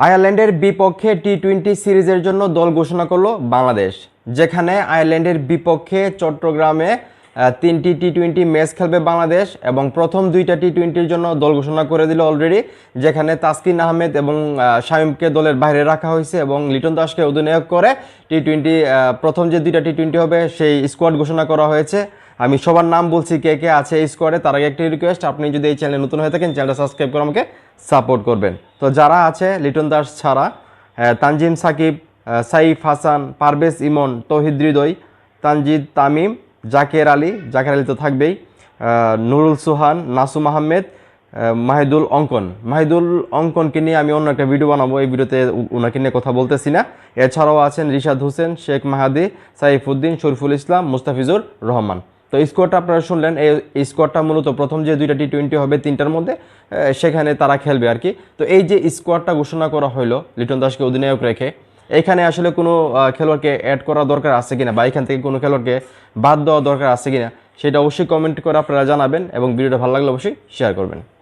আয়ারল্যান্ডের বিপক্ষে টি-20 সিরিজের জন্য দল ঘোষণা করলো বাংলাদেশ, যেখানে আয়ারল্যান্ডের বিপক্ষে চট্টগ্রামে 3টি টি-20 ম্যাচ খেলবে বাংলাদেশ এবং প্রথম 2টা টি-20-র জন্য দল ঘোষণা করে দিল অলরেডি, যেখানে তাসকিন আহমেদ এবং শামীমকে দলের বাইরে রাখা হয়েছে এবং লিটন দাসকে অধিনায়ক করে টি-20 প্রথম যে 2টা টি-20 হবে সেই স্কোয়াড ঘোষণা করা হয়েছে। আমি সবার নাম বলছি কে কে আছে এই স্কোয়াডে, তার আগে একটি রিকোয়েস্ট, আপনি যদি এই চ্যানেলে নতুন হয়ে থাকেন চ্যানেলটা সাবস্ক্রাইব করে আমাকে সাপোর্ট করবেন। তো যারা আছে লিটন দাস ছাড়া তানজিম সাকিব, সাইফ হাসান, পারভেজ ইমন, তৌহিদ হৃদয়, তানজিদ তামিম, জাকের আলী তো থাকবেই, নুরুল সুহান, নাসুম আহমেদ, মাহিদুল অঙ্কনকে নিয়ে আমি অন্য একটা ভিডিও বানাবো, এই ভিডিওতে ওনাকে নিয়ে কথা বলতেছি না। এছাড়াও আছেন রিশাদ হোসেন, শেখ মাহাদি, সাইফুদ্দিন, শরীফুল ইসলাম, মুস্তাফিজুর রহমান। তো স্কোয়াডটা আপনারা শুনলেন, এই স্কোয়াডটা মূলত প্রথম যে 2টা টি-20 হবে 3টার মধ্যে সেখানে তারা খেলবে আর কি। তো এই যে স্কোয়াডটা ঘোষণা করা হলো লিটন দাসকে অধিনায়ক রেখে, এখানে আসলে কোনো খেলোয়াড়কে অ্যাড করা দরকার আছে কিনা বা এখান থেকে কোনো খেলোয়াড়কে বাদ দেওয়া দরকার আছে কিনা সেটা অবশ্যই কমেন্ট করে আপনারা জানাবেন এবং ভিডিওটা ভালো লাগলে অবশ্যই শেয়ার করবেন।